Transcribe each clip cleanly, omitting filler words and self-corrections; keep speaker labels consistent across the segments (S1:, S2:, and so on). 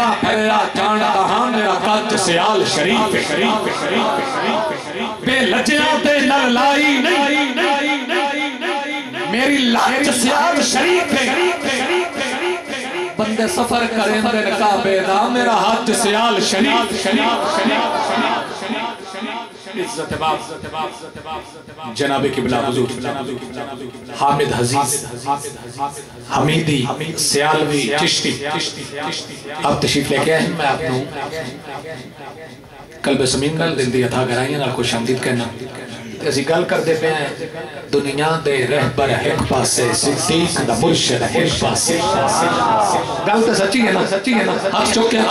S1: پا پھریا جانتا ہاں میرا قد سیال شریف بے لجیاں تے نل لائی نہیں میری لج سیال شریف بندے سفر کریں دے کعبے دا میرا حج سیال شریف عزت باب جناب قبلہ حضور حامد حزیز حمیدی سیالوی چشتی اب تشریف لے کے آئے ہیں میں آپ نو قلب سمین گل دل دی اتھا کرائیں گے خوش آمدید کہنا اسی گل کر دے پہ ہیں دنیا دے رہبر ایک پاسے صدیق دا مرشد ایک پاسے گل تو سچی ہے نا ہاتھ چوکیا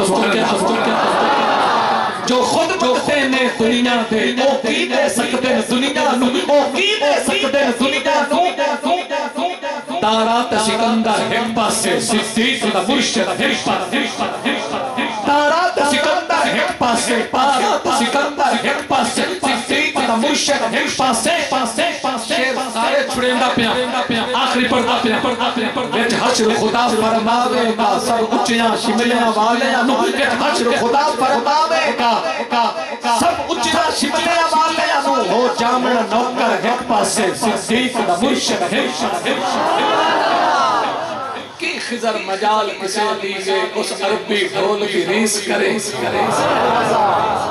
S1: جو خود بکتے نے دنیا دے او کی دے سکتے دنیا نو او کی دے سکتے دنیا نو تارات سکندر ایک پاسے صدیق دا مرشد ایک پاسے تارات سکندر ایک پاسے تارات سکندر ایک پاسے صدیق دا مرشد ایک پاسے شیر سارے چھڑیندہ پیا آخری پڑھتا پیا ویچ حشر خدا فرماوے گا سب اچھیاں شملیاں والیاں نو ویچ حشر خدا فرماوے گا سب اچھیاں شملیاں والیاں نو ہو جامن نوکر ایک پاسے صدیق دا مرشد ایک پاسے کی خضر مجال کسے دیگے اس عربی ڈھول کی ریس کرے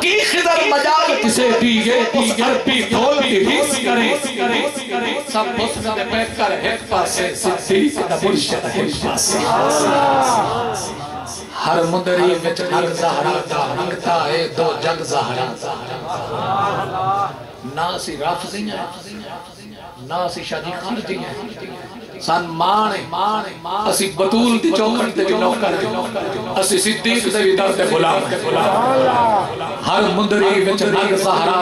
S1: کی خضر مجال کسے دیگے اس عربی ڈھول کی ریس کرے سب حسن دے بیٹھ کر ایک پاسے صدیق دا مرشد ایک پاسے ہر مدری وچ ہر زہرہ دا منگتا ہے دو جگ زہرہ ناسی رافضیاں ناسی شادی خارجیاں سان مانے اسی بطول دی چوکھٹ دے بھی نوکر اسی صدیق دے بھی در دے غلام ہر مندری وچ نگ سہارا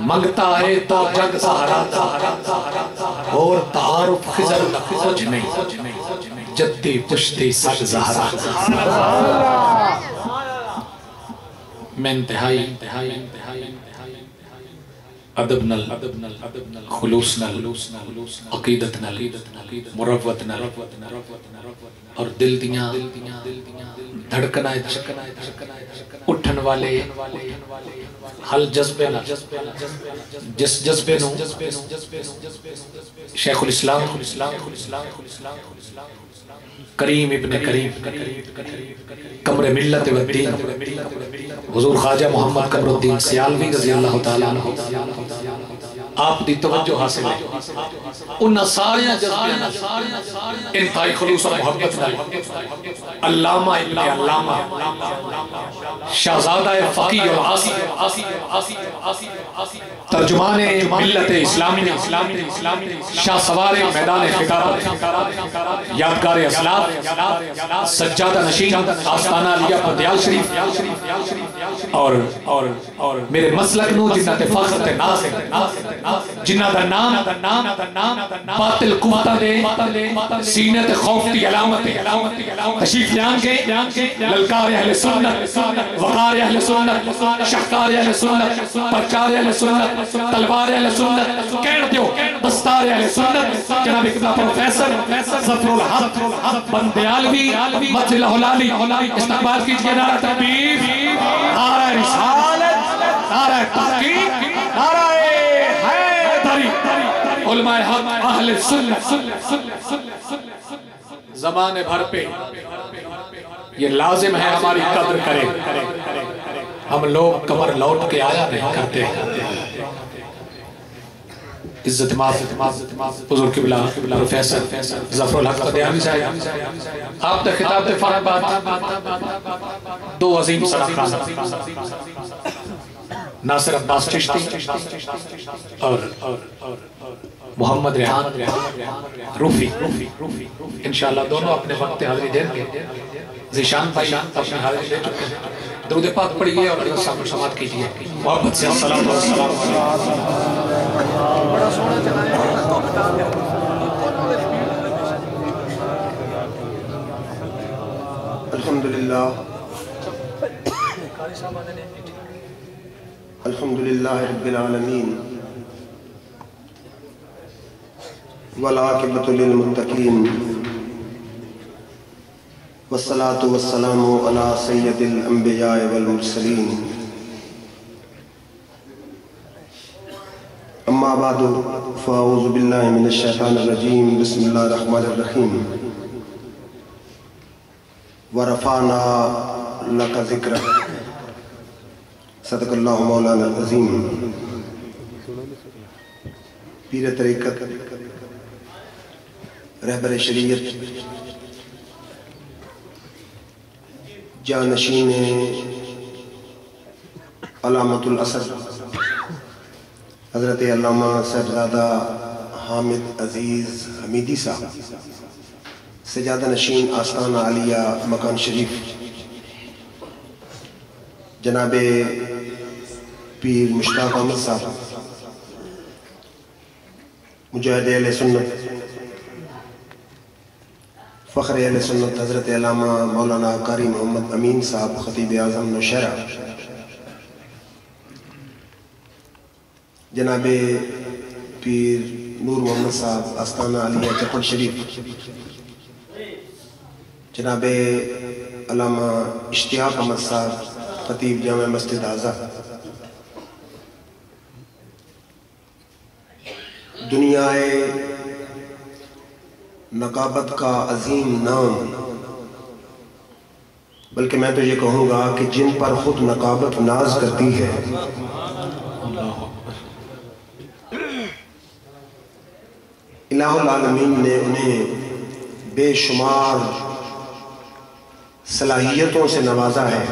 S1: منگتا ہے تو جگ سہارا اور تعارف خضر کچھ نہیں جدی پشتی سگ زہرا میں انتہائی ادب نل خلوص نل عقیدت نل مروت نل اور دل دیاں دھڑکنا اٹھن والے حل جذبے نل جس جذبے نو شیخ الاسلام کریم ابن کریم قمر ملت و الدین حضور خواجہ محمد قمر الدین سیالوی رضی اللہ تعالیٰ عنہ آپ دی توجہ حاصل ہے انہا ساریاں جذبیاں انتہائی خلوص و محبت نال علامہ ابن علامہ شہزادہ فقی العاصی ترجمان ملت اسلامی شاہ سوار میدان خطابت یادگار اسلاف سجادہ نشین آستانہ علیہ پندیال شریف اور میرے مسلک نو جنہ تے فخر تے ناز ہے جنہ دا نام باطل کوتا دے سینے تے خوف تی علامت تشریف لیان کے للکار اہل سنت وقار اہل سنت شہکار اہل سنت پرچار اہل سنت تلوار اہل سنت کہن دیو دستار اہل سنت جناب قبلہ پروفیسر ظفر الحق بندیالوی مجل حلالی استقبال کیجئے نعرہ تکبیر نعرہ رسالت نعرہ تحقیق نعرہ علماء حق اہل سنت زمانے بھر پہ یہ لازم ہے ہماری قدر کرے ہم لوگ کمر لوٹ کے آیا نہیں کرتے عزت معاف حضور قبلہ پروفیسر ظفر الحق قدیانی صاحب آپ تے خطاب تے فارغ بات دو عظیم صدقان ناصر عباس چشتی اور محمد ریحان روفی انشاءاللہ دونوں اپنے وقت حاضری دیں گے ذیشان بھائی اپنے حاضری دے چکے ہیں درود پاک پڑھئیے اور سماعت کیجئے محبت سے السلام
S2: الحمدللہ الحمدللہ رب العالمین والعاقبۃ للمتقین والصلاة والسلام على سید الانبیاء والمرسلین اما بعد فاعوذ باللہ من الشیطان الرجیم بسم اللہ الرحمن الرحیم ورفعنا لک ذکرک صدق اللہ مولانا العظیم۔ پیر طریقت، رہبر شریعت، جانشین علامت الاسد حضرت علامہ صاحبزادہ حامد عزیز حمیدی صاحب، سجادہ نشین آستانہ عالیہ مکان شریف، جناب پیر مشتاق احمد صاحب، مجاہد اہل سنت، فخر اہل سنت حضرت علامہ مولانا قاری محمد امین صاحب خطیب اعظم نوشہرہ، جناب پیر نور محمد صاحب آستانہ عالیہ چپل شریف، جناب علامہ اشتیاق احمد صاحب خطیب جامع مسجد اعظم، دنیا نقابت کا عظیم نام، بلکہ میں تو یہ کہوں گا کہ جن پر خود نقابت ناز کرتی ہے، الہ العالمین نے انہیں بے شمار صلاحیتوں سے نوازا ہے۔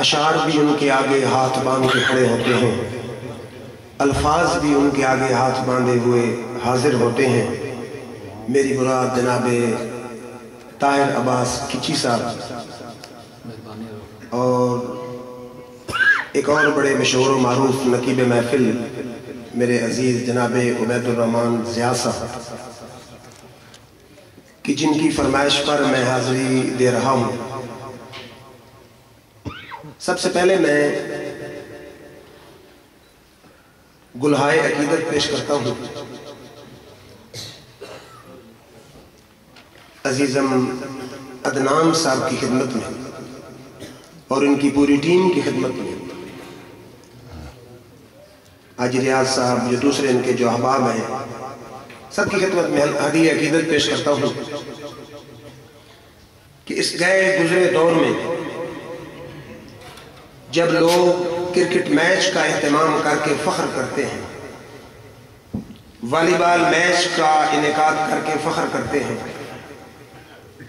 S2: اشعار بھی ان کے آگے ہاتھ باندھ کے کھڑے ہوتے ہیں، الفاظ بھی ان کے آگے ہاتھ باندھے ہوئے حاضر ہوتے ہیں۔ میری مراد جناب طاہر عباس کچی صاحب اور ایک اور بڑے مشہور و معروف نقیب محفل میرے عزیز جناب عبید الرحمن ضیاء صاحب کہ جن کی فرمائش پر میں حاضری دے رہا ہوں۔ سب سے پہلے میں گلہائے عقیدت پیش کرتا ہوں عزیزم عدنان صاحب کی خدمت میں اور ان کی پوری ٹیم کی خدمت میں، حاجی ریاض صاحب جو دوسرے ان کے جو احباب ہیں، سب کی خدمت میں ہدیہ عقیدت پیش کرتا ہوں کہ اس گئے گزرے دور میں جب لوگ کرکٹ میچ کا اہتمام کر کے فخر کرتے ہیں، والی بال میچ کا انعقاد کر کے فخر کرتے ہیں،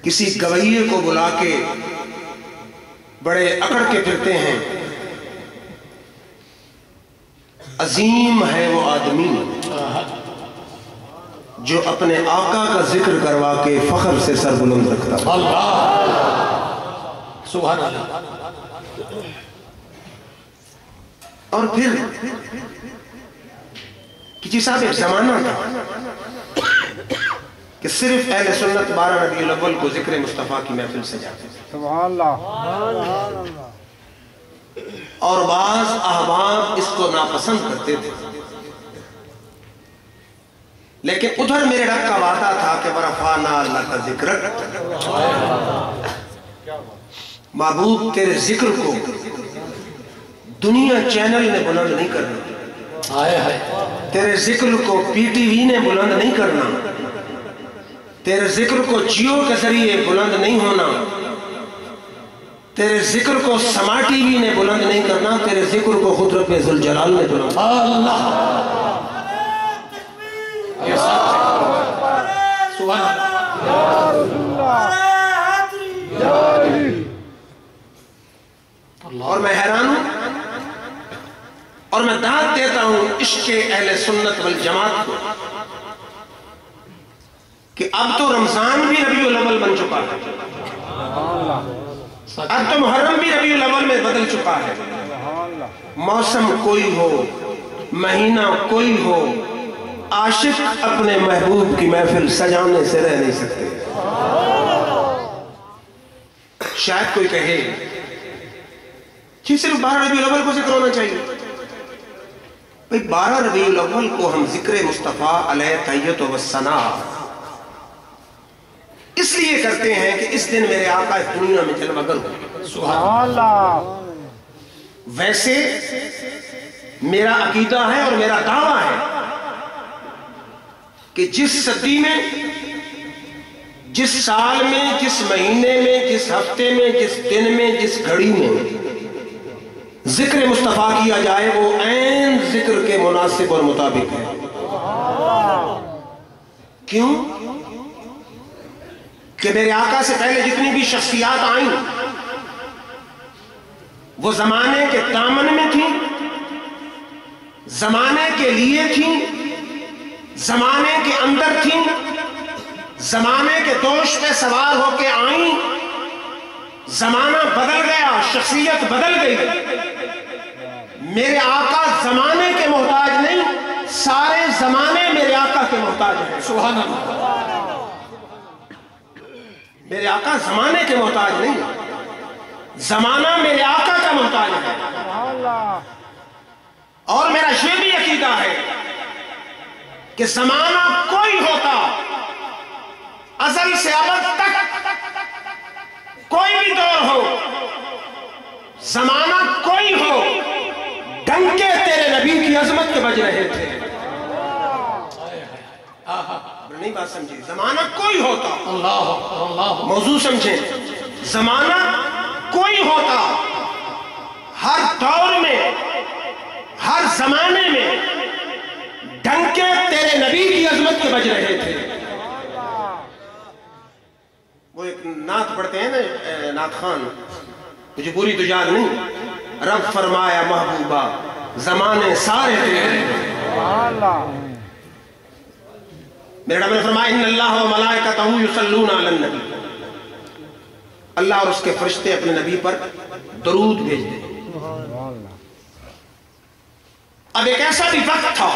S2: کسی گویے کو بلا کے بڑے اکڑ کے پھرتے ہیں، عظیم ہے وہ آدمی جو اپنے آقا کا ذکر کروا کے فخر سے سر بلند رکھتا ہے۔
S1: اللہ سبحان اللہ۔
S2: اور پھر کسی صاحب ایک زمانہ تھا کہ صرف اہل سنت 12 ربیع الاول کو ذکر مصطفیٰ کی محفل سے جاتے تھے،
S3: سبحان اللہ،
S2: اور بعض احباب اس کو ناپسند کرتے تھے، لیکن ادھر میرے رب کا وعدہ تھا کہ وَرَفَعْنَا لَكَ ذِكْرَكَ، محبوب تیرے ذکر کو دنیا چینل نے بلند نہیں کرنا، تیرے ذکر کو پی ٹی وی نے بلند نہیں کرنا، تیرے ذکر کو جیو کے ذریعے بلند نہیں ہونا، تیرے ذکر کو سما ٹی وی نے بلند نہیں کرنا، تیرے ذکر کو خود رب ذوالجلال نے بلند کرنا۔
S1: اللہ سبحان اللہ۔
S2: اور میں حیران ہوں اور میں داد دیتا ہوں عشق اہل سنت والجماعت کو کہ اب تو رمضان بھی ربیع الاول بن چکا ہے، اب تو محرم بھی ربیع الاول میں بدل چکا ہے۔ موسم کوئی ہو، مہینہ کوئی ہو، عاشق اپنے محبوب کی محفل سجانے سے رہ نہیں سکتے۔ شاید کوئی کہے کہ صرف 12 ربیع الاول کو ذکر ہونا چاہیے۔ بھئی 12 ربیع الاول کو ہم ذکر مصطفیٰ علیہ تحیت و ثنا اس لیے کرتے ہیں کہ اس دن میرے آقا اس دنیا میں جلوہ گر ہو.
S3: سبحان اللہ.
S2: ویسے میرا عقیدہ ہے اور میرا دعویٰ ہے کہ جس صدی میں، جس سال میں، جس مہینے میں، جس ہفتے میں، جس دن میں، جس گھڑی میں ذکر مصطفیٰ کیا جائے وہ عین ذکر کے مناسب اور مطابق ہے. کیوں؟ کہ میرے آقا سے پہلے جتنی بھی شخصیات آئیں وہ زمانے کے دامن میں تھیں، زمانے کے لیے تھیں، زمانے کے اندر تھیں، زمانے کے دوش پہ سوار ہو کے آئیں. زمانہ بدل گیا، شخصیت بدل گئی. میرے آقا زمانے کے محتاج نہیں، سارے زمانے میرے آقا کے محتاج ہیں.
S1: سبحان اللہ.
S2: میرے آقا زمانے کے محتاج نہیں، زمانہ میرے آقا کا محتاج ہے. اور میرا یہ بھی عقیدہ ہے کہ زمانہ کوئی ہوتا، ازل سے ابد تک کوئی بھی دور ہو، زمانہ کوئی ہو، ڈنکے تیرے نبی کی عظمت کے بج رہے تھے. نہیں بات سمجھے؟ زمانہ کوئی ہوتا،
S1: اللہ
S2: موضوع سمجھیں، زمانہ کوئی ہوتا، ہر دور میں، ہر زمانے میں ڈنکے تیرے نبی کی عظمت کے بج رہے تھے. وہ ایک نعت پڑھتے ہیں نا نعت خان، مجھے پوری تو یاد نہیں. رب فرمایا محبوبہ زمانے سارے تیرے. میرے رب نے فرمایا ان اللہ و ملائکتہ یصلون علی النبی، اللہ اور اس کے فرشتے اپنے نبی پر درود بھیجتے ہیں. اب ایک ایسا بھی وقت تھا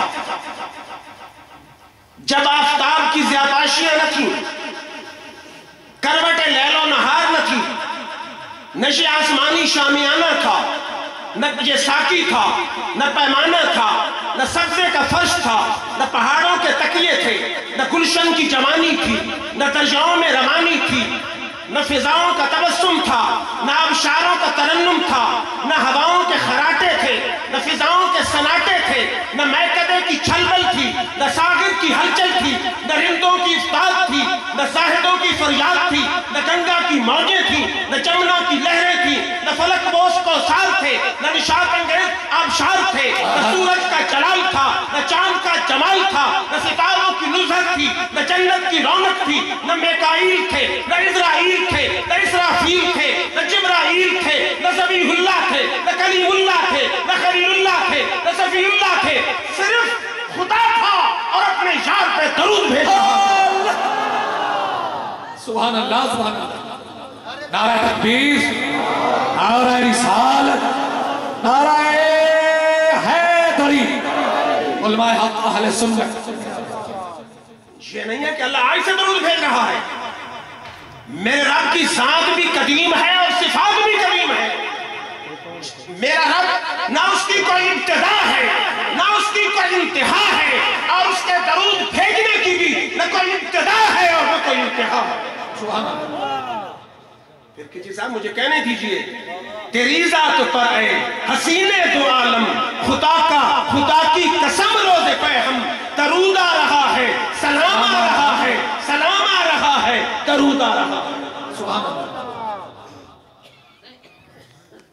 S2: جب آفتاب کی زیاداشیاں نہ تھیں، کروٹ لیل و نہار نہ تھی، نشے آسمانی شامیانہ تھا، نہ یہ ساکی تھا، نہ پیمانہ تھا، نہ سبزے کا فرش تھا، نہ پہاڑوں کے تکیے تھے، نہ گلشن کی جوانی تھی، نہ دریاؤں میں روانی تھی، نہ فضاؤں کا تبسم تھا، نہ آبشاروں کا ترنم تھا، نہ ہواؤں کے خراٹے تھے، نہ فضاؤں کے سناٹے تھے، نہ میکدے کی چھلبل تھی، نہ ساغر کی ہلچل تھی، نہ رندوں کی افتاد تھی، نہ زاہدوں کی فریاد تھی، نہ گنگا کی موجیں تھی، نہ جمنا کی لہریں تھی، نہ فلک بوس کو سال تھے، نہ نشاط انگیز آبشار تھے، نہ سورج کا جلال تھا، نہ چاند کا جمال تھا، نہ ستاروں کی نظر تھی، نہ جنت کی رونق تھی، نہ میکائیل تھے، نہ اسرائیل تھے، نہ اسرافیل تھے، نہ جبرائیل تھے، نہ ذبیح اللہ تھے، نہ کلیم اللہ تھے، نہ خلیل اللہ تھے، نہ صفی اللہ تھے. صرف خدا تھا اور اپنے یار پہ درود بھیجا.
S1: سبحان اللہ سبحان اللہ. نعرہ تکبیر، نعرہ رسالت، نعرہ حیدری. علماء حق اہل سنت.
S2: یہ نہیں ہے کہ اللہ آج سے درود بھیج رہا ہے. میرے رب کی ذات بھی قدیم ہے اور صفات بھی قدیم ہے. میرا رب نہ اس کی کوئی ابتدا ہے نہ اس کی کوئی انتہا ہے، اور اس کے درود بھیجنے کی بھی نہ کوئی ابتدا ہے اور نہ کوئی انتہا ہے.
S1: سبحان اللہ.
S2: پھر کسی صاحب مجھے کہنے دیجئے، تیری ذات پر اے حسینے دو عالم، خدا کی قسم روزے پہ ہم درود آ رہا ہے، سلام آ رہا ہے، سلام آ رہا ہے، درود آ رہا ہے.
S1: سبحان اللہ.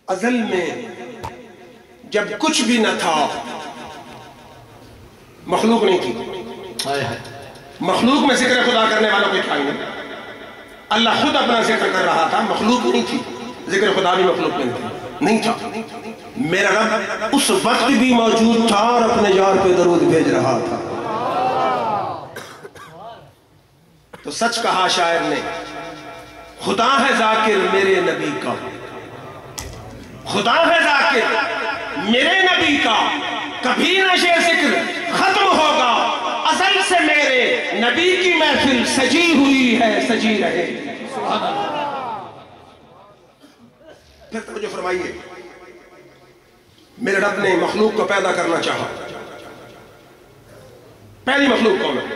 S2: ازل میں جب کچھ بھی نہ تھا، مخلوق نہیں تھی. مخلوق میں ذکر خدا کرنے والا کوئی تھا ہی نہیں. اللہ خود اپنا ذکر کر رہا تھا، مخلوق نہیں تھی. ذکر خدا بھی مخلوق نہیں تھا. میرا رب اس وقت بھی موجود تھا اور اپنے یار پہ درود بھیج رہا تھا. تو سچ کہا شاعر نے، خدا ہے ذاکر میرے نبی کا، خدا ہے ذاکر میرے نبی کا، کبھی نہ یہ ذکر ختم ہوگا، ازل سے میرے نبی کی محفل سجی ہوئی ہے، سجی رہے. پھر توجہ فرمائیے، میرے رب نے مخلوق کو پیدا کرنا چاہا. پہلی مخلوق کون ہے؟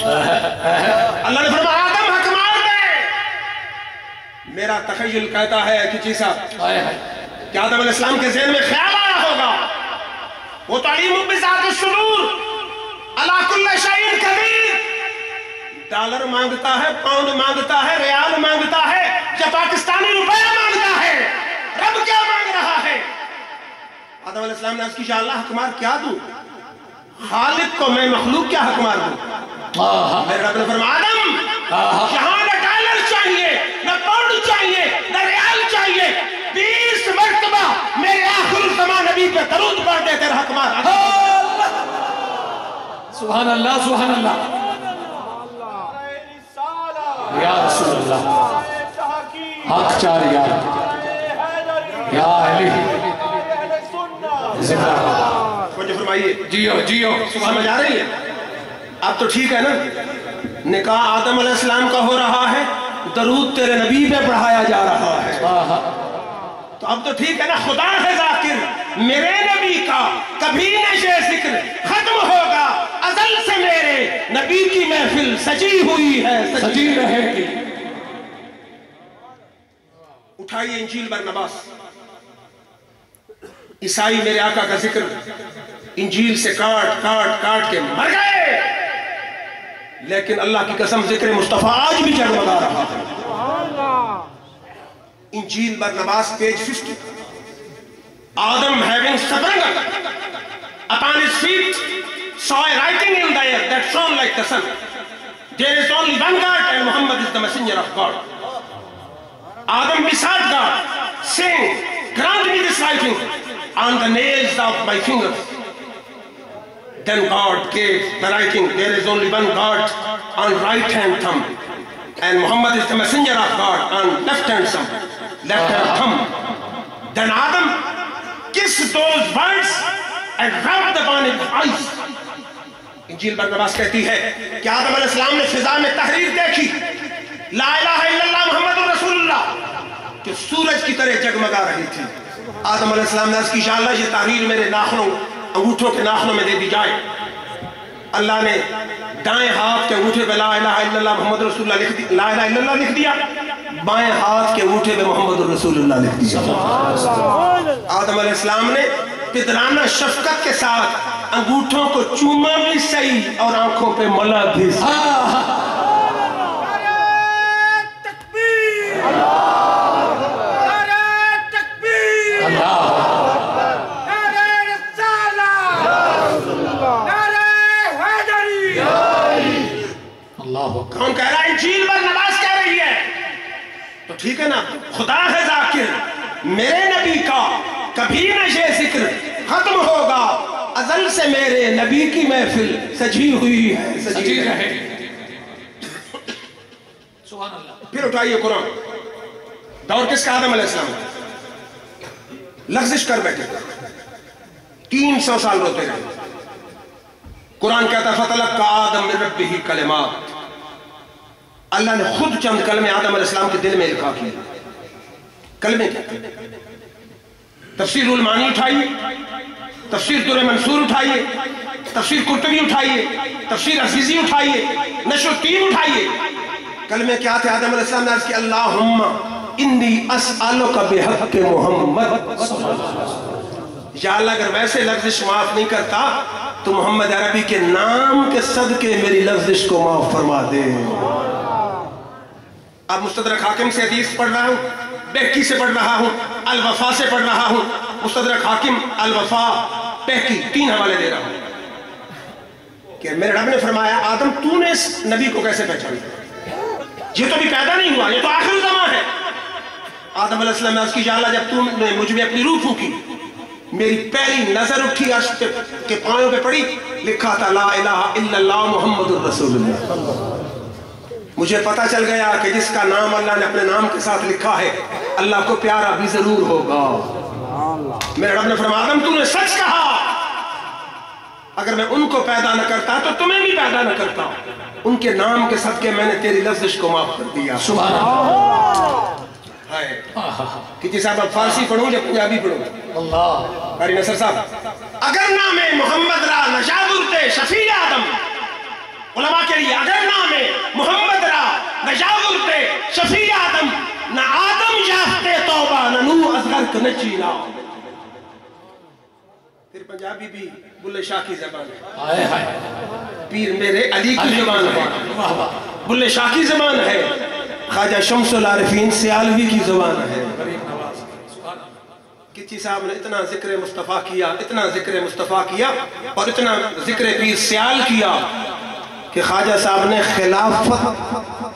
S2: اللہ نے فرمایا آدم حق مار دے. میرا تخیل کہتا ہے کہ چیزا کہ آدم علیہ السلام کے ذہن میں خیال آیا ہوگا وہ تعلیم بذات الصدور علی کل شیء قدیر. ڈالر مانگتا ہے، پاؤنڈ مانگتا ہے، ریال مانگتا ہے یا پاکستانی روپیہ مانگتا ہے، رب کیا مانگ رہا ہے؟ آدم علیہ السلام نے عرض کی یا اللہ حق مار کیا دوں؟ خالق کو میں مخلوق کیا حق مار دوں؟ میرے رب نے فرمایا آدم یہاں نہ ڈالر چاہیے، نہ پاؤنڈ چاہیے، نہ ریال چاہیے، 20 مرتبہ میرے آخر الزمان نبی پہ درود پڑھ دے تیرا حق مار.
S1: سبحان اللہ سبحان اللہ یا رسول اللہ حق چار یا علی زندہ.
S2: مجھے فرمائیے
S1: جیو جیو
S2: سمجھ آ رہی ہے؟ اب تو ٹھیک ہے نا، نکاح آدم علیہ السلام کا ہو رہا ہے، درود تیرے نبی پہ پڑھایا جا رہا ہے، تو اب تو ٹھیک ہے نا. خدا ہے ذاکر میرے نبی کا کبھی نہ یہ ذکر ختم ہوگا، ازل سے میرے نبی کی محفل سجی ہوئی ہے،
S1: سجی رہے گی.
S2: اٹھائیے انجیل برنباس. عیسائی میرے آقا کا ذکر انجیل سے کاٹ کاٹ کاٹ کے مر گئے، لیکن اللہ کی قسم ذکر مصطفیٰ آج بھی جگمگا رہا ہے. انجیل Barnabas page 50. Adam having sprung upon his feet saw a writing in the air that shone like the sun. There is only one God and Muhammad is the messenger of God. Adam besought God, saying, grant me this writing on the nails of my fingers. Then God gave the writing, there is only one God on right hand thumb, and Muhammad is the messenger of God on left hand thumb. Then Adam kissed those words and rubbed upon his eyes. انجیل Barnabas کہتی ہے کہ آدم علیہ السلام نے فضا میں تحریر دیکھی، لا الہ الا اللہ محمد رسول اللہ، کہ سورج کی طرح جگمگا رہی تھی. آدم علیہ السلام نے عرض کی یا اللہ یہ تحریر میرے ناخنوں انگوٹھوں کے ناخنوں میں دے دی جائے. اللہ نے دائیں ہاتھ کے انگوٹھے پہ لا الہ الا اللہ محمد رسول اللہ لا الہ الا اللہ لکھ دیا، بائیں ہاتھ کے انگوٹھے پہ محمد رسول اللہ لکھ دیا. آدم علیہ السلام نے پدرانہ شفقت کے ساتھ انگوٹھوں کو چوما بھی صحیح اور آنکھوں پہ ملا بھی صحیح. کون کہہ رہا ہے انجیل برنباس کہہ رہی ہے؟ تو ٹھیک ہے نا، خدا ہے ذاکر میرے نبی کا کبھی نہ یہ ذکر ختم ہوگا، ازل سے میرے نبی کی محفل سجی ہوئی ہے، سجی رہے.
S1: سبحان اللہ.
S2: پھر اٹھائیے قرآن. دور کس کا؟ آدم علیہ السلام. لغزش کر بیٹھے 300 سال روتے رہے. قرآن کہتا ہے فَتَلَقَّى آدَمْ مِنْ رَبِّهِ کلمات. اللہ نے خود چند کلمے آدم علیہ السلام کے دل میں لکھا کیے. کلمے کیا؟ تفسیر المعانی اٹھائیے، تفسیر در منصور اٹھائیے، تفسیر قرطبی اٹھائیے، تفسیر عزیزی اٹھائیے، نشر التین اٹھائیے. کلمے کیا تھے؟ آدم علیہ السلام نے عرض کی اللہم انی اسألک بحق محمد. یا اللہ اگر ویسے لغزش معاف نہیں کرتا تو محمد عربی کے نام کے صدقے میری لغزش کو معاف فرما دے. اب مستدرک حاکم سے حدیث پڑھ رہا ہوں، بہقی سے پڑھ رہا ہوں، الوفا سے پڑھ رہا ہوں. مستدرک حاکم، الوفا، بہقی، 3 حوالے دے رہا ہوں کہ میرے رب نے فرمایا آدم تو نے اس نبی کو کیسے پہچانا؟ یہ تو بھی پیدا نہیں ہوا، یہ تو آخر زمان ہے. آدم علیہ السلام نے عرض کی یا اللہ جب تو نے مجھ میں اپنی روح پھونکی، میری پہلی نظر اٹھی عرش کے پاؤں پہ پڑی، لکھا تھا لا الہ الا اللہ محمد الرسول اللہ. مجھے پتا چل گیا کہ جس کا نام اللہ نے اپنے نام کے ساتھ لکھا ہے اللہ کو پیارا بھی ضرور ہوگا. میرے رب نے فرمایا آدم تو نے سچ کہا، اگر میں ان کو پیدا نہ کرتا تو تمہیں بھی پیدا نہ کرتا. ان کے نام کے صدقے میں نے تیری لفظش کو معاف کر دیا.
S1: سبحان اللہ.
S2: کتنی صاحب اب فارسی پڑھوں یا پنجابی پڑھوں؟
S1: اللہ.
S2: قاری نصر صاحب اگر نام محمد را نشابرتے شفیع آدم علماء کے لیے اگر نام محمد را نہ جاغرتے شفیع آدم نہ آدم یافتے توبہ نہ نوح اصغر کا نچینا. پھر پنجابی بھی بلے شاہ کی زبان ہے، پیر میرے علی کی زبان ہے، بلے شاہ کی زبان ہے، خواجہ شمس العارفین سیالوی کی زبان ہے. کچی صاحب نے اتنا ذکر مصطفیٰ کیا، اتنا ذکر مصطفیٰ کیا اور اتنا ذکر پیر سیال کیا کہ خواجہ صاحب نے خلافت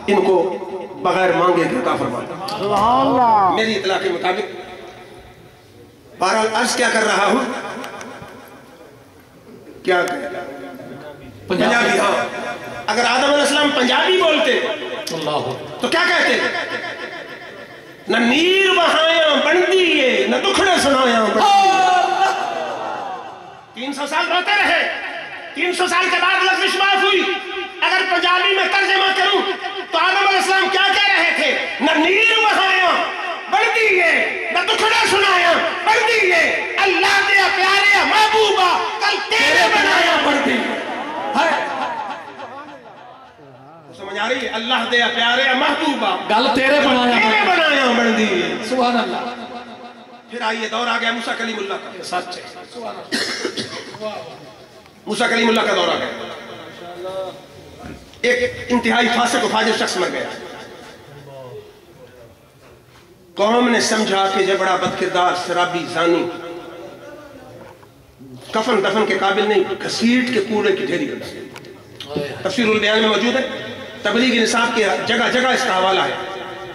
S2: ان کو بغیر مانگے کے عطا فرمایا. میری اطلاع کے مطابق بہرحال عرض کیا کر رہا ہوں، کیا پنجابی. ہاں اگر آدم علیہ السلام پنجابی بولتے تو کیا کہتے؟ نہ نیر بہایاں بندیے نہ دکھڑے سنایاں بندیے. 300 سال روتے رہے، 300 سال کے بعد لفظ معاف ہوئی. اگر پنجابی میں ترجمہ کروں تو آدم علیہ السلام کیا کہہ رہے تھے؟ نہ نیر بہایاں بندیے نہ دکھڑے سنایاں بندیے، اللہ دیا پیارے محبوبہ کل تیرے بنایا بندیے. سمجھ آ رہی ہے؟ اللہ دیا پیارے محبوبہ
S1: گل تیرے
S2: بنایا بندی.
S1: سبحان اللہ.
S2: پھر آئیے دور آ گیا موسیٰ کلیم اللہ کا.
S1: سچ ہے.
S2: موسیٰ کلیم اللہ کا دور آ گیا. ایک انتہائی فاسق و فاجر شخص مر گیا. قوم نے سمجھا کہ یہ بڑا بدکردار شرابی زانی کفن دفن کے قابل نہیں، گھسیٹ کے کوڑے کی ڈھیری بنا. تفسیر البیان میں موجود ہے. تبلیغ نصاب کی جگہ جگہ اس کا حوالہ ہے.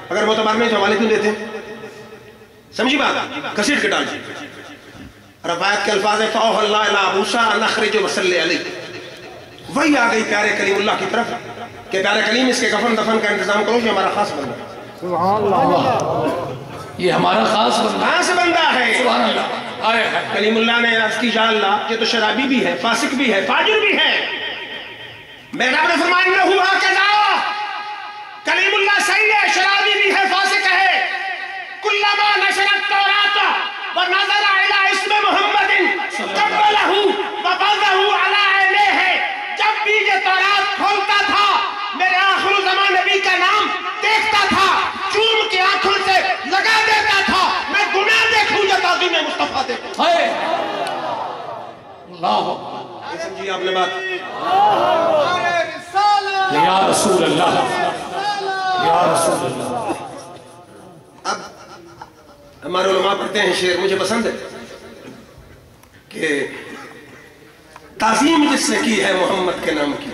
S2: اگر معتبر نہیں تو حوالے کیوں دیتے ہیں؟ سمجھی بات؟ گھسیٹ کے ڈال دیجیے. روایت کے الفاظ ہیں فَأَوْحَى اللَّهُ إِلَىٰ مُوسَىٰ أَنْ أَخْرِجْ وَصَلِّ عَلَيْهِ. وہی آ گئی پیارے کلیم اللہ کی طرف کہ پیارے کلیم اس کے کفن دفن کا انتظام کرو، یہ ہمارا خاص بندہ ہے. سبحان اللہ.
S1: یہ ہمارا خاص
S2: بندہ ہے.
S1: سبحان اللہ.
S2: کلیم اللہ نے عرض کی یا اللہ یہ تو شرابی بھی ہے، فاسق بھی ہے، فاجر بھی ہے. میرا رب نے فرمایا انہو ہکذا. کلیم اللہ صحیح ہے، شرابی بھی ہے، فاسق ہے. کلما نشر التوراۃ ونظر الی اسم محمد قبلہ وبعثہ علی عینیہ. جب بھی یہ تورات کھولتا تھا میرے آخر زمان نبی کا نام دیکھتا تھا، چوم کے آنکھوں سے لگا دیتا تھا. میں گناہ دیکھوں یا تعظیم مصطفیٰ دیکھوں.
S1: اللہ.
S2: سمجھیے آپ نے بات؟
S1: یا رسول اللہ، یا رسول اللہ.
S2: اب ہمارے علماء پڑھتے ہیں شعر، مجھے پسند ہے کہ تعظیم جس نے کی ہے محمد کے نام کی،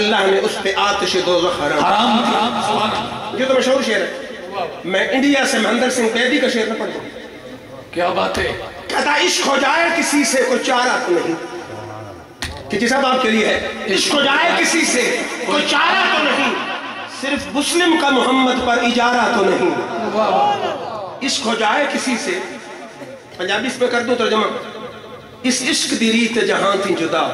S2: اللہ نے اس پہ آتش دوزخ حرام کی. یہ تو مشہور شعر ہے. میں انڈیا سے مہندر سنگھ بیدی کا شعر نہ پڑھتا ہوں.
S1: کیا بات ہے؟
S2: کہتا عشق ہو جائے کسی سے کوئی چارہ تو نہیں. کہ جیسا آپ کے لیے ہے عشق ہو جائے کسی سے کوئی چارہ تو نہیں، صرف مسلم کا محمد پر اجارہ تو نہیں. عشق ہو جائے کسی سے، پنجابی اس میں کر دوں ترجمہ، اس عشق دی ریت جہاں تھی جدا،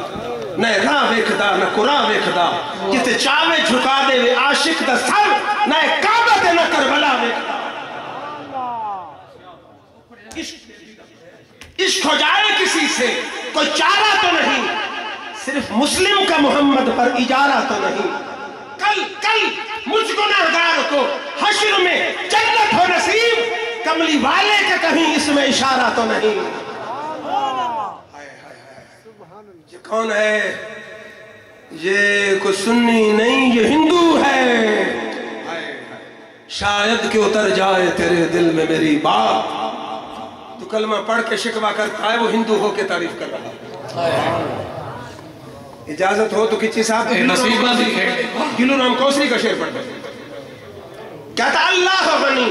S2: نہ راہ ویکھدا نہ قرآ ویکھدا، جتے چاوے جھکا دے وے عاشق دا سر، نہ کعبہ تے نہ کربلا ویکھدا. عشق ہو جائے کسی سے کوئی چارہ تو نہیں، صرف مسلم کا محمد پر اجارہ تو نہیں. کل مجھ گناہگار کو حشر میں جنت ہو نصیب، کملی والے کے کہیں اس میں اشارہ تو نہیں. یہ کون ہے؟ یہ کوئی سنی نہیں، یہ ہندو ہے. شاید کہ اتر جائے تیرے دل میں میری بات، تو کلمہ پڑھ کے شکوہ کرتا ہے، وہ ہندو ہو کے تعریف کر رہا ہے. اجازت ہو تو کچی صاحب گلو رام کوسری کا شعر پڑھتا ہے. کہتا اللہ غنی،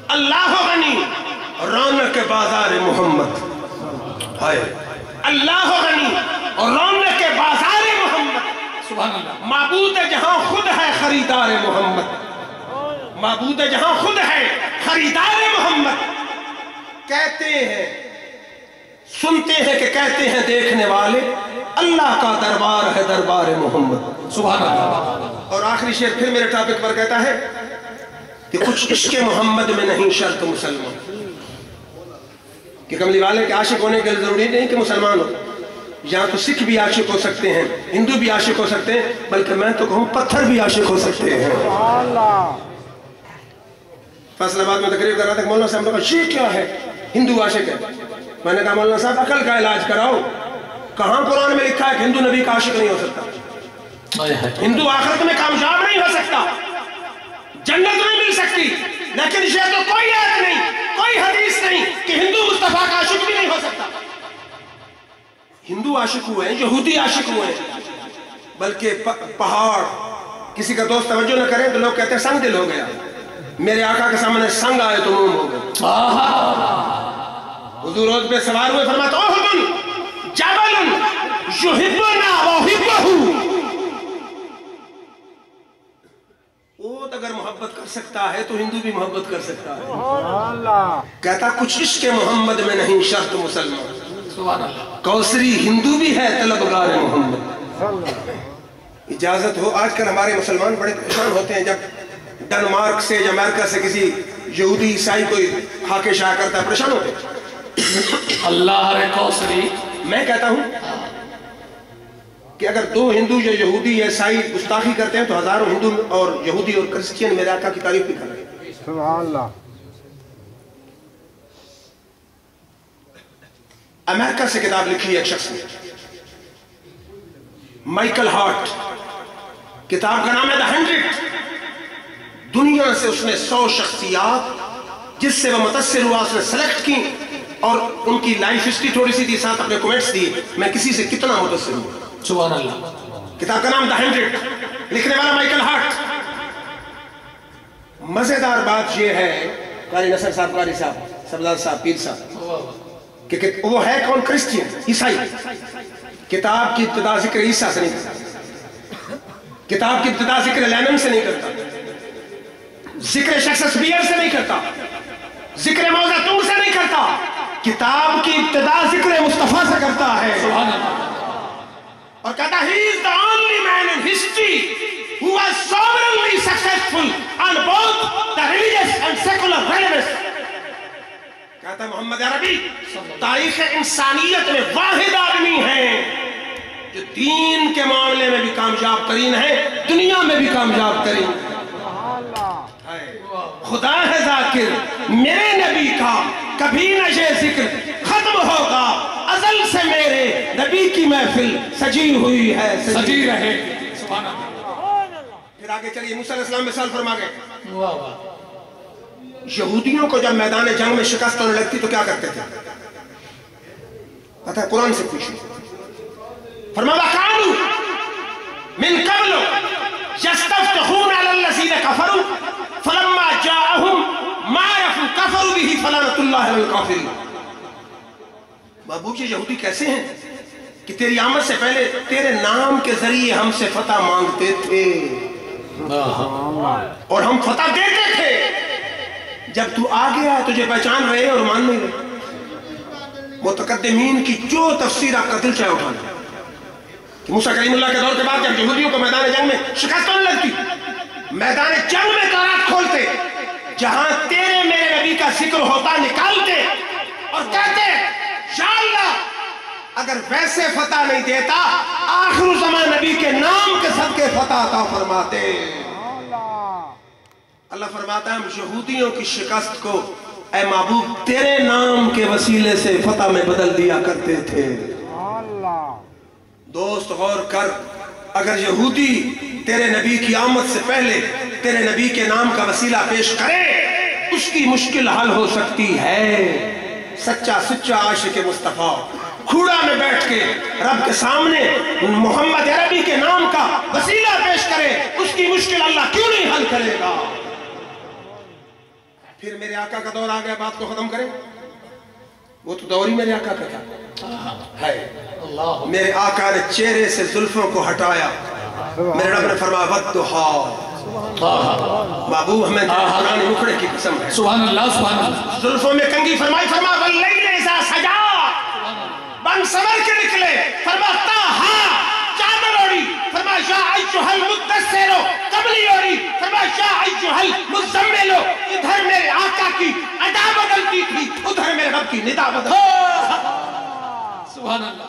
S2: اللہ غنی رونق بازار محمد. اللہ غنی اور رونق بازار محمد.
S1: سبحان اللہ.
S2: معبود جہاں خود ہے خریدار محمد، معبود جہاں خود ہے خریدار محمد. کہتے ہیں سنتے ہیں کہ کہتے ہیں دیکھنے والے اللہ کا دربار ہے دربار محمد.
S1: سبحان اللہ.
S2: اور آخری شعر پھر میرے ٹاپک پر کہتا ہے کہ کچھ عشق محمد میں نہیں شرط مسلمان. کہ کملی والے کے عاشق ہونے کے ضروری نہیں کہ مسلمان ہو. یہاں تو سکھ بھی عاشق ہو سکتے ہیں، ہندو بھی عاشق ہو سکتے ہیں، بلکہ میں تو کہوں پتھر بھی عاشق ہو سکتے ہیں۔ فیصل آباد میں تقریر کر رہا تھا کہ مولانا صاحب نے کہا یہ کیا ہے؟ ہندو عاشق ہے۔ میں نے کہا مولانا صاحب عقل کا علاج کراؤ، کہاں قرآن میں لکھا ہے کہ ہندو نبی کا عاشق نہیں ہو سکتا؟ ہندو آخرت میں کامیاب نہیں ہو سکتا، جنت نہیں مل سکتی، لیکن یہ تو کوئی آیت نہیں، کوئی حدیث نہیں کہ ہندو مصطفیٰ کا عاشق بھی نہیں ہو سکتا۔ ہندو عاشق ہوئے ہیں، یہودی عاشق ہوئے ہیں، بلکہ پہاڑ کسی کا دوست توجہ نہ کریں تو لوگ کہتے ہیں سنگ دل ہو گیا، میرے آقا کے سامنے سنگ آئے تو موم ہو گئے۔ حضور اونٹ پہ سوار ہوئے، فرماتا احد جبل یحبنا وحبہ، اونٹ اگر محبت کر سکتا ہے تو ہندو بھی محبت کر سکتا ہے۔ کہتا کچھ عشق محمد میں نہیں شرط مسلمان، کوثری ہندو بھی ہے طلبگار محمد۔ اجازت ہو، آج کل ہمارے مسلمان بڑے پریشان ہوتے ہیں جب ڈنمارک سے یا امریکہ سے کسی یہودی عیسائی کوئی خاکے شاہ کرتا ہے، پریشان ہوتے ہیں۔
S1: اللہ رے کوثری،
S2: میں کہتا ہوں کہ اگر دو ہندو یا یہودی یا عیسائی گستاخی کرتے ہیں تو ہزاروں ہندو اور یہودی اور کرسچین میرے آقا کی تعریف بھی کر رہے ہیں۔ سبحان اللہ۔ امریکہ سے کتاب لکھی ہے ایک شخص نے، مائیکل ہارٹ، کتاب کا نام ہے The 100۔ دنیا سے اس نے 100 شخصیات جس سے وہ متاثر ہوا اس نے سلیکٹ کی، اور ان کی لائف ہسٹری تھوڑی سی تھی، ساتھ اپنے کومنٹس دیے میں کسی سے کتنا متاثر ہوں۔
S1: سبحان اللہ۔
S2: کتاب کا نام The 100، لکھنے والا مائیکل ہارٹ۔ مزیدار بات یہ ہے، قاری نصر صاحب، قاری صاحب، سبزاد صاحب، پیر صاحب، کہ وہ ہے کون؟ کرسچین، عیسائی۔ کتاب کی ابتدا ذکر عیسیٰ سے نہیں کرتا، کتاب کی ابتدا ذکر لینن سے نہیں کرتا، ذکر شیکسپیئر سے نہیں کرتا، ذکر موزہ تونگ سے نہیں کرتا، کتاب کی ابتدا ذکر مصطفیٰ سے کرتا ہے۔
S1: سبحان اللہ۔
S2: اور کہتا he is the only man in history who was sovereignly successful on both the religious and secular relevance۔ کہتا محمد عربی تاریخ انسانیت میں واحد آدمی ہیں جو دین کے معاملے میں بھی کامیاب ترین ہے، دنیا میں بھی کامیاب ترین ہے۔ خدا ہے ذاکر میرے نبی کا، کبھی نہ یہ ذکر ختم ہوگا، ازل سے میرے نبی کی محفل سجی ہوئی ہے،
S1: سجی رہے۔ سبحان اللہ۔
S2: پھر آگے چلیے، موسیٰ علیہ السلام مثال فرما گئے۔ یہودیوں کو جب میدان جنگ میں شکست ہونے لگتی تو کیا کرتے تھے؟ پتہ ہے؟ قرآن سے پوچھیں۔ فرمایا کانوا من قبل یستفتحون علی الذین کفروا فلما جاءهم ما عرفوا کفروا به فلعنۃ اللہ علی الکافرین۔ بابو یہ یہودی کیسے ہیں کہ تیری آمد سے پہلے تیرے نام کے ذریعے ہم سے فتح مانگتے تھے اور ہم فتح دیتے تھے، جب تو آ گیا تجھے پہچان رہے اور مان نہیں رہے۔ متقدمین کی جو تفسیر آپ کا دل چاہے اٹھا لیں کہ موسیٰ کلیم اللہ کے دور کے بعد جب یہودیوں کو میدان جنگ میں شکست ہونے لگتی، میدان جنگ میں تورات کھولتے، جہاں تیرے میرے نبی کا ذکر ہوتا نکالتے اور کہتے یا اللہ اگر ویسے فتح نہیں دیتا آخر زمان نبی کے نام کے صدقے فتح عطا فرماتے۔ اللہ فرماتا ہے ہم یہودیوں کی شکست کو اے محبوب تیرے نام کے وسیلے سے فتح میں بدل دیا کرتے تھے۔ دوست غور کر، اگر یہودی تیرے نبی کی آمد سے پہلے تیرے نبی کے نام کا وسیلہ پیش کرے اس کی مشکل حل ہو سکتی ہے۔ سچا سچا عاشق مصطفیٰ کھوڑا میں بیٹھ کے رب کے سامنے محمد عربی کے نام کا وسیلہ پیش کرے، اس کی مشکل اللہ کیوں نہیں حل کرے گا؟ پھر میرے آقا کا دور آ گیا، بات کو ختم کریں۔ وہ تو دور ہی میرے آقا کا تھا ہے۔ میرے آقا نے چہرے سے زلفوں کو ہٹایا، میرے رب نے فرمایا وَالضُّحَىٰ، محبوب ہمیں قرآن مکھڑے کی قسم ہے۔
S1: سبحان اللہ، سبحان اللہ۔
S2: زلفوں میں کنگھی فرمائی، فرمایا وَاللَّيْلِ إِذَا سَجَىٰ، بن سمر کے نکلے، فرمایا طٰہَا، چادر اوڑی، فرمایا یا ایھا المدثر، قبلی اوڑی، فرمایا یا ایھا المزمل۔ ادھر میرے آقا کی ادا بدلتی تھی، ادھر میرے رب کی ندا بدلتی۔ سبحان اللہ۔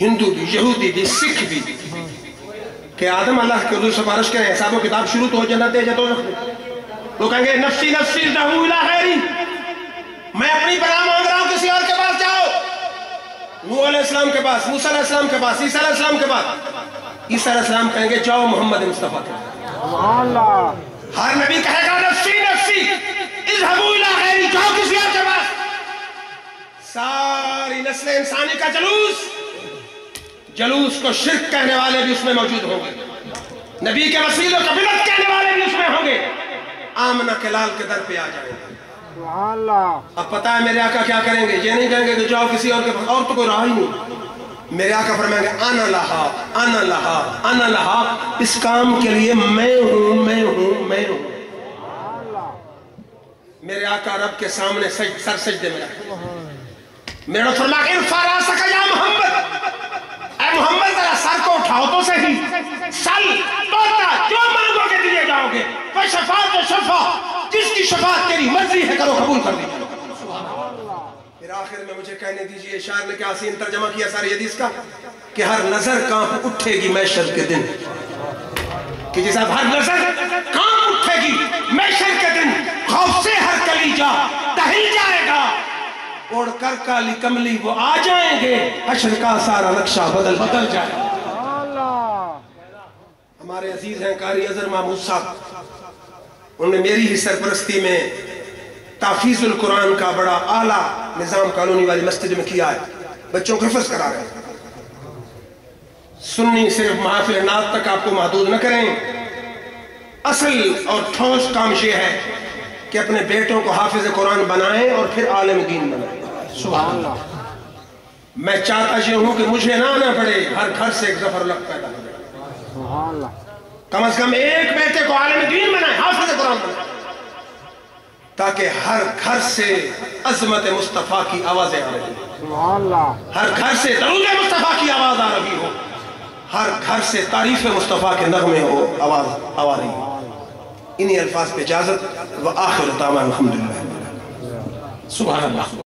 S2: ہندو بھی، یہودی بھی، سکھ بھی، کہ آدم اللہ کے حضور سفارش کریں، حساب و کتاب شروع تو ہو جنت ہے جدو وہ کہیں گے نفسی نفسی دعو الی غیری، میں اپنی پناہ مانگ رہا ہوں کسی اور کے پاس جاؤ. نوح علیہ السلام کے پاس، موسیٰ علیہ السلام کے پاس، عیسیٰ علیہ السلام کے پاس. عیسیٰ علیہ السلام کہیں گے جاؤ محمد مصطفیٰ کے پاس. ہر نبی کہے گا نفسی نفسی اذهبوا الی غیری، جاؤ کسی اور کے پاس. ساری نسل انسانی کا جلوس کو شرک کہنے والے بھی اس میں موجود ہوں گے، نبی کے وسیلوں کو بدعت کہنے والے بھی اس میں ہوں گے. آمنہ کے لال کے در پہ آ جائیں گے. اب پتہ ہے میرے آقا کیا کریں گے؟ یہ نہیں کہیں گے کہ جاؤ کسی اور کے پاس، اور تو کوئی راہ ہی نہیں. میرے آقا فرمائیں گے انا لہا انا لہا انا لہا، اس کام کے لیے میں ہوں میں ہوں میں ہوں. میرے آقا رب کے سامنے سر سجدے میں رکھے. میرا فرمایا ارفع راسک یا محمد، اے محمد ذرا سر کو اٹھاؤ تو صحیح. سل توتا جو مانگو گے دیے جاؤ گے. فشفاعت شفا، جس کی شفاعت تیری مرضی ہے کرو قبول کر دیجیے. پھر آخر میں مجھے کہنے دیجئے شاعر نے کیا حسین ترجمہ کیا ساری حدیث کا، کہ ہر نظر کانپ اٹھے گی محشر کے دن، کہ جیسا ہر نظر کانپ اٹھے گی محشر کے دن. خوف سے ہر کلیجہ دہل جائے گا، اوڑھ کر کالی کملی وہ آ جائیں گے، حشر کا سارا نقشہ بدل جائے گا. ہمارے عزیز ہیں قاری اظہر محمود صاحب، انہوں نے میری ہی سرپرستی میں تحفیظ القرآن کا بڑا اعلیٰ نظام کالونی والی مسجد میں کیا ہے. بچوں کو حفظ کرا رہے ہیں. سنی صرف محافل نعت تک آپ کو محدود نہ کریں. اصل اور ٹھوس کام یہ ہے کہ اپنے بیٹوں کو حافظ قرآن بنائیں اور پھر عالم دین بنائیں. سبحان اللہ. میں چاہتا یہ ہوں کہ مجھے نہ آنا پڑے، ہر گھر سے ایک ظفر الحق پیدا ہو جائے. کم از کم ایک بیٹے کو عالم دین بنائیں، حافظ قرآن بنائیں، تاکہ ہر گھر سے عظمت مصطفیٰ کی آوازیں آ رہی ہیں، ہر گھر سے درود مصطفیٰ کی آواز آ رہی ہو، ہر گھر سے تعریف مصطفیٰ کے نغمے ہو آواز آ رہی ہو. انہی الفاظ پہ اجازت، وآخر دعوانا الحمدللہ.
S1: سبحان اللہ.